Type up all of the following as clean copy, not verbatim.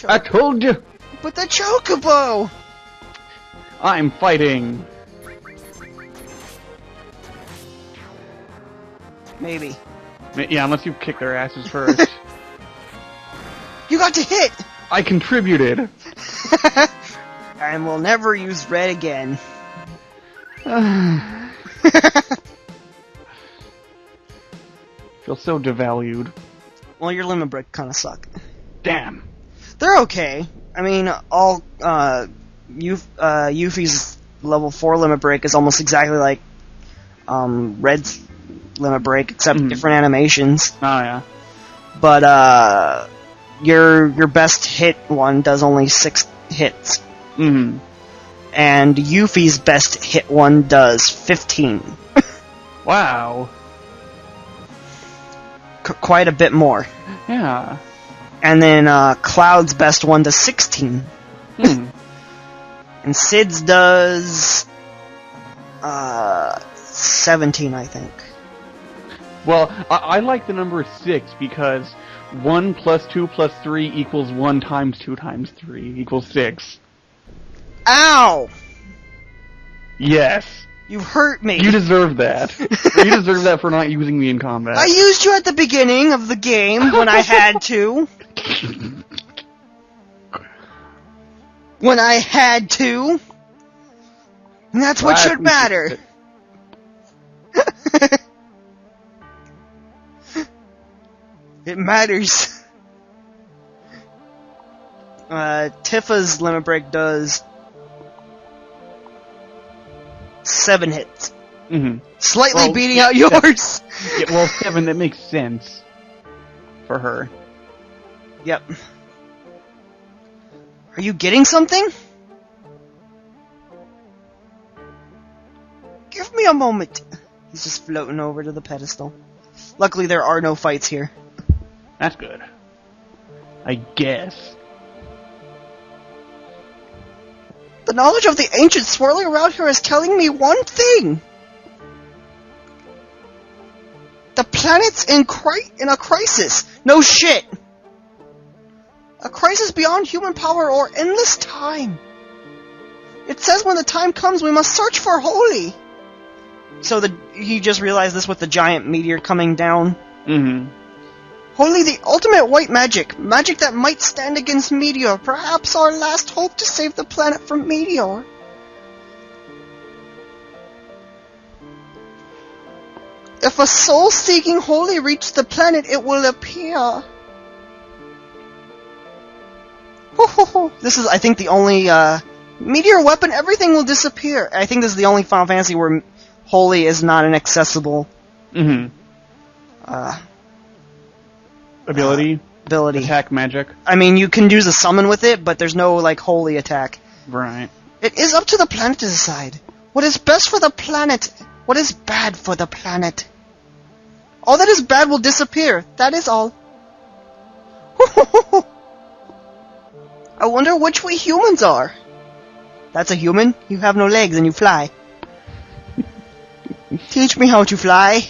I told you! But the chocobo! I'm fighting! Maybe. Yeah, unless you kick their asses first. You got to hit! I contributed! And we'll never use red again. Feel so devalued. Well, your limit break kinda suck. Damn. They're okay. I mean, all, Yuffie's level 4 limit break is almost exactly like, Red's limit break, except different animations. Oh, yeah. But, your best hit one does only 6 hits. Mm-hmm. And Yuffie's best hit one does 15. Wow. Quite a bit more. Yeah. And then, Cloud's best one does 16. Hmm. And Sid's does, 17, I think. Well, I like the number 6 because 1 plus 2 plus 3 equals 1 times 2 times 3 equals 6. Ow! Yes. You hurt me. You deserve that. You deserve that for not using me in combat. I used you at the beginning of the game when I had to. When I had to. And that's what should matter. It matters. Tifa's limit break does 7 hits. Mm-hmm. Slightly Well, beating out yours. Yeah, well, 7, that makes sense. For her. Yep. Are you getting something? Give me a moment. He's just floating over to the pedestal. Luckily, there are no fights here. That's good. I guess. The knowledge of the ancients swirling around here is telling me one thing. The planet's in a crisis. No shit. A crisis beyond human power or endless time. It says when the time comes, we must search for Holy. So he just realized this with the giant meteor coming down. Mm-hmm. Holy, the ultimate white magic. Magic that might stand against Meteor. Perhaps our last hope to save the planet from Meteor. If a soul-seeking Holy reaches the planet, it will appear. This is, I think, the only, Meteor weapon, everything will disappear. I think this is the only Final Fantasy where Holy is not an accessible, ability? Ability. Attack magic? I mean, you can use a summon with it, but there's no, like, Holy attack. Right. It is up to the planet to decide. What is best for the planet? What is bad for the planet? All that is bad will disappear. That is all. I wonder which we humans are. That's a human? You have no legs and you fly. Teach me how to fly.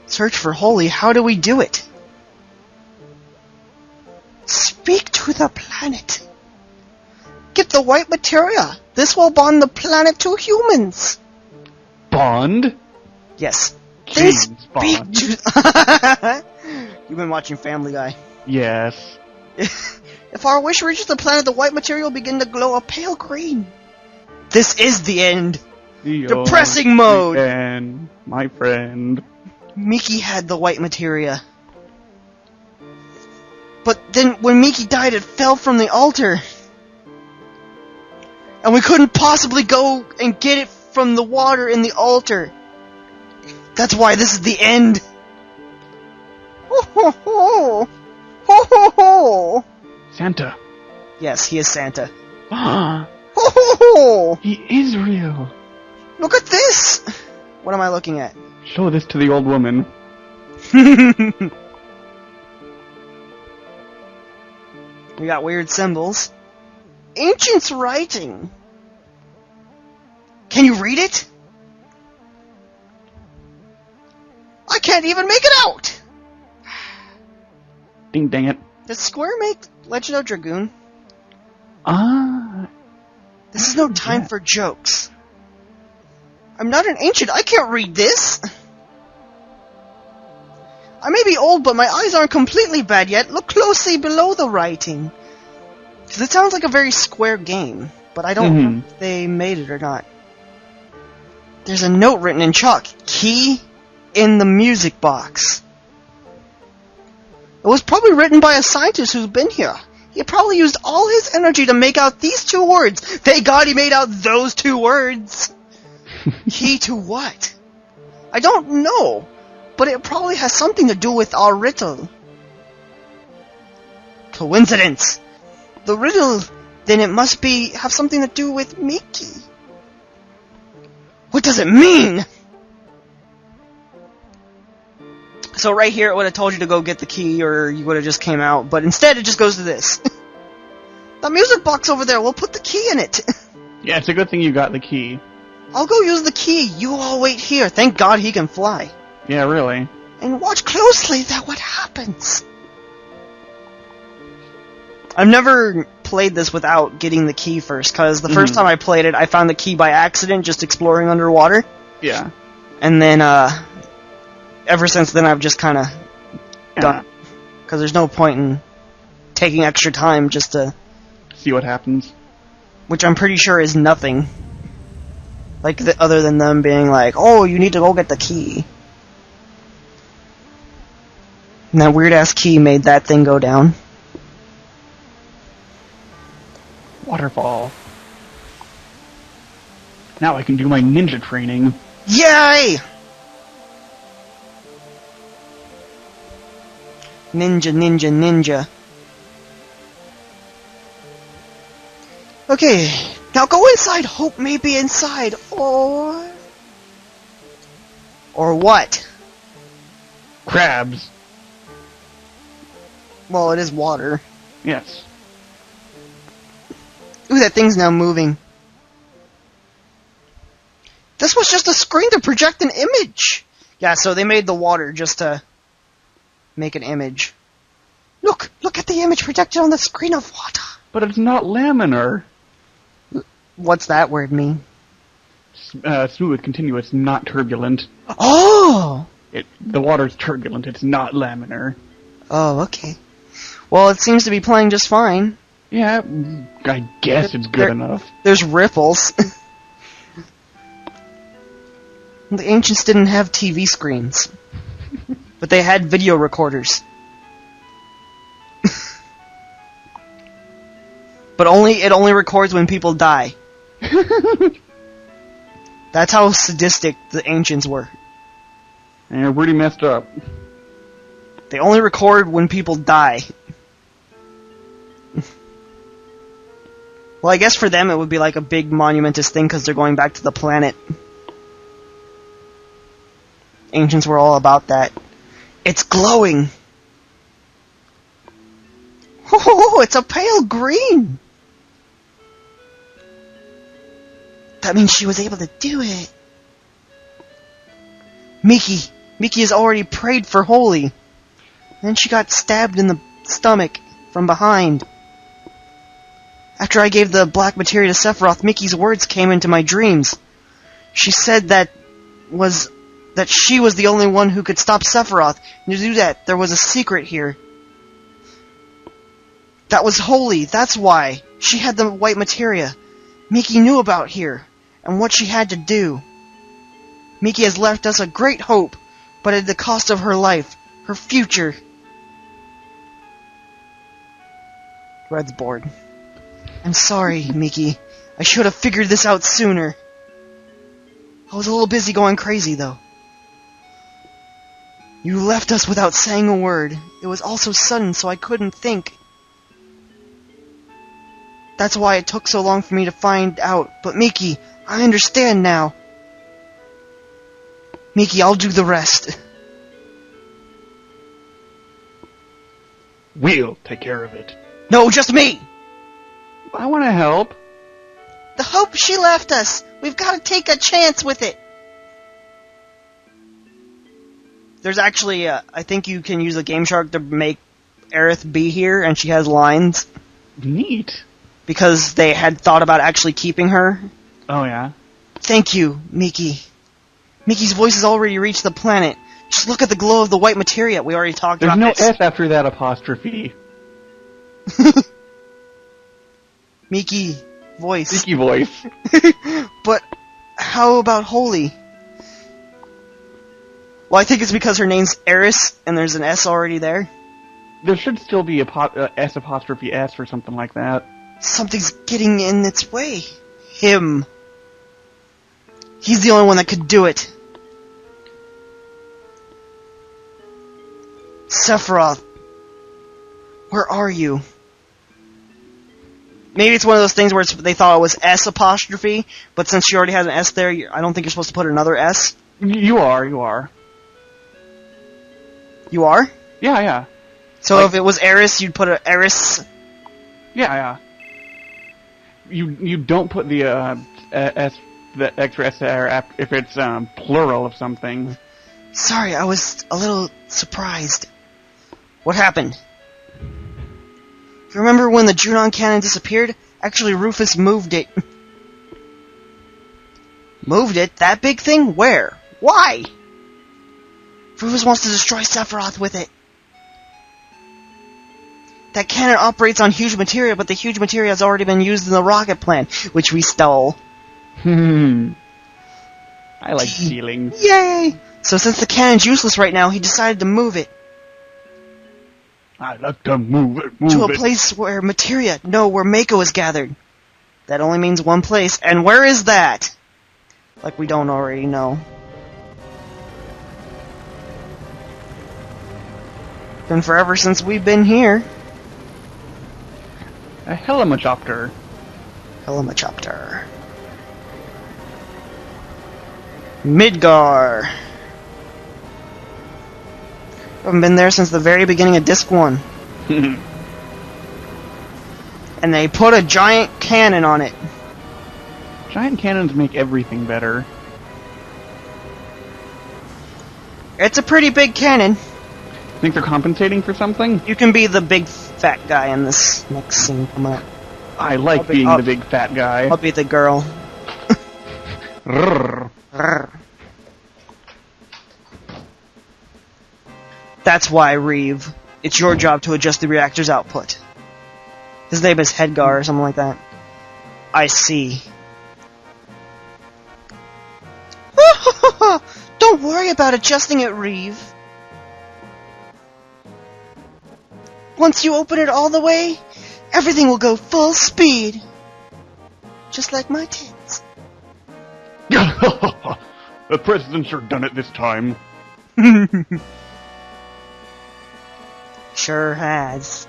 Search for Holy. How do we do it? Speak to the planet. Get the white materia. This will bond the planet to humans. Bond? Yes. James Speak Bond. to... You've been watching Family Guy. Yes. If our wish reaches the planet, the white material will begin to glow a pale green. This is the end. Depressing mode. And my friend. Miki had the white materia. But then when Miki died, it fell from the altar. And we couldn't possibly go and get it from the water in the altar. That's why this is the end. Ho ho ho! Ho ho ho! Santa. Yes, he is Santa. Ah, Ho ho ho! he is real. Look at this! What am I looking at? Show this to the old woman. We got weird symbols. Ancient's writing. Can you read it? I can't even make it out! Ding dang it. Did Square make Legend of Dragoon? This is no time for jokes. I'm not an ancient. I can't read this. I may be old, but my eyes aren't completely bad yet. Look closely below the writing. Because it sounds like a very Square game, but I don't know if they made it or not. There's a note written in chalk. Key in the music box. It was probably written by a scientist who's been here. He probably used all his energy to make out these 2 words. Thank God he made out those 2 words. Key to what? I don't know, but it probably has something to do with our riddle. Coincidence. The riddle, then it must have something to do with Mickey. What does it mean? So right here, it would have told you to go get the key, or you would have just came out. But instead, it just goes to this. The music box over there, we'll put the key in it. Yeah, it's a good thing you got the key. I'll go use the key. You all wait here. Thank God he can fly. Yeah, really. And watch closely that what happens. I've never played this without getting the key first, because the first time I played it, I found the key by accident, just exploring underwater. Yeah. And then, ever since then, I've just kind of done it. Because there's no point in taking extra time just to... see what happens. Which I'm pretty sure is nothing. Like, other than them being like, oh, you need to go get the key. And that weird-ass key made that thing go down. Waterfall. Now I can do my ninja training. Yay! Ninja, ninja, ninja. Okay, now go inside. Hope may be inside, or what? Crabs. Well, it is water. Yes. Ooh, that thing's now moving. This was just a screen to project an image. Yeah, so they made the water just to make an image. Look at the image projected on the screen of water. But it's not laminar. What's that word mean? Smooth, continuous, not turbulent. Oh! The water's turbulent, it's not laminar. Oh, okay. Well, it seems to be playing just fine. Yeah, I guess it's good enough. There's ripples. The ancients didn't have TV screens. But they had video recorders. But it only records when people die. That's how sadistic the ancients were. And you're pretty messed up. They only record when people die. Well, I guess for them it would be like a big monumentous thing because they're going back to the planet. Ancients were all about that. It's glowing! Oh, it's a pale green! That means she was able to do it. Miki has already prayed for holy. Then she got stabbed in the stomach from behind. After I gave the black materia to Sephiroth, Miki's words came into my dreams. She said that she was the only one who could stop Sephiroth. And to do that, there was a secret here. That was holy, that's why. She had the white materia. Miki knew about here, and what she had to do. Miki has left us a great hope, but at the cost of her life, her future. Red's bored. I'm sorry, Miki. I should have figured this out sooner. I was a little busy going crazy, though. You left us without saying a word. It was all so sudden, so I couldn't think. That's why it took so long for me to find out. But Miki, I understand now. Miki, I'll do the rest. We'll take care of it. No, just me! I want to help. The hope she left us. We've got to take a chance with it. There's actually, I think you can use a Game Shark to make Aerith be here, and she has lines. Neat. Because they had thought about actually keeping her. Oh, yeah? Thank you, Miki. Miki's voice has already reached the planet. Just look at the glow of the white materia. We already talked about this. There's no S after that apostrophe. Miki voice. Miki voice. But how about holy? Well, I think it's because her name's Aerith, and there's an S already there. There should still be a S apostrophe S or something like that. Something's getting in its way. Him. He's the only one that could do it. Sephiroth. Where are you? Maybe it's one of those things where they thought it was S apostrophe, but since she already has an S there, I don't think you're supposed to put another S. You are. You are? Yeah. So like, if it was Aerith, you'd put a Aerith? Yeah. You don't put the S, the extra S there if it's plural of something. Sorry, I was a little surprised. What happened? Remember when the Junon cannon disappeared? Actually, Rufus moved it. Moved it? That big thing? Where? Why? Rufus wants to destroy Sephiroth with it. That cannon operates on huge materia, but the huge materia has already been used in the rocket plan, which we stole. I like stealing. Yay! So since the cannon's useless right now, he decided to move it. I like to move it. To a place where where Mako is gathered. That only means one place, and where is that? Like we don't already know. Been forever since we've been here. A helicopter. Helicopter. Midgar. Haven't been there since the very beginning of Disc 1. And they put a giant cannon on it. Giant cannons make everything better. It's a pretty big cannon. Think they're compensating for something? You can be the big fat guy in this next scene coming up. I like being the big fat guy. I'll be the girl. That's why, Reeve. It's your job to adjust the reactor's output. His name is Hedgar or something like that. I see. Don't worry about adjusting it, Reeve. Once you open it all the way, everything will go full speed. Just like my tits. The president sure done it this time. Sure has.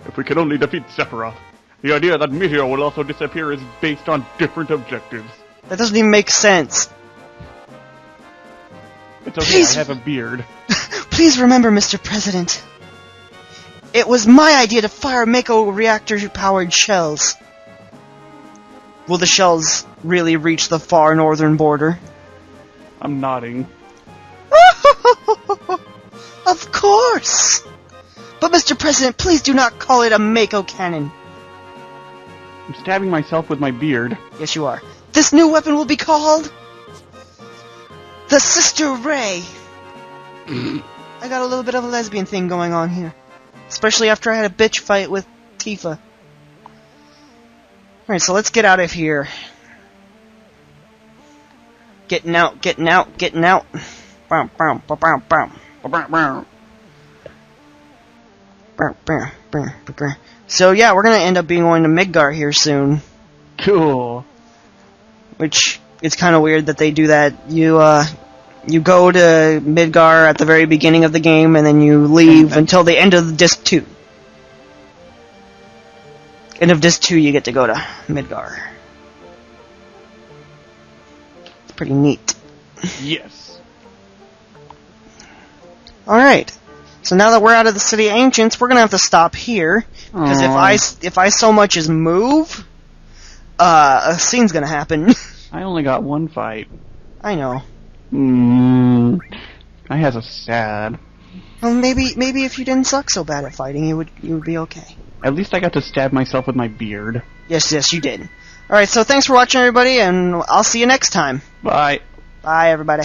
If we can only defeat Sephiroth. The idea that Meteor will also disappear is based on different objectives. That doesn't even make sense. It's okay, I have a beard. Please remember, Mr. President. It was my idea to fire Mako reactor-powered shells. Will the shells really reach the far northern border? I'm nodding. Of course! But Mr. President, please do not call it a Mako cannon. I'm stabbing myself with my beard. Yes, you are. This new weapon will be called... the Sister Ray. I got a little bit of a lesbian thing going on here. Especially after I had a bitch fight with Tifa. Alright, so let's get out of here. Getting out. Bow, bow, bow, bow, bow. So yeah, we're gonna end up going to Midgar here soon. Cool. Which, it's kinda weird that they do that. You go to Midgar at the very beginning of the game, and then you leave until the end of Disc 2. End of Disc 2, you get to go to Midgar. It's pretty neat. Yes. Alright. So now that we're out of the City of Ancients, we're gonna have to stop here. Because if I so much as move, a scene's gonna happen. I only got one fight. I know. I has a sad. Well, maybe if you didn't suck so bad at fighting, you would be okay. At least I got to stab myself with my beard. Yes, you did. Alright, so thanks for watching, everybody, and I'll see you next time. Bye. Bye, everybody.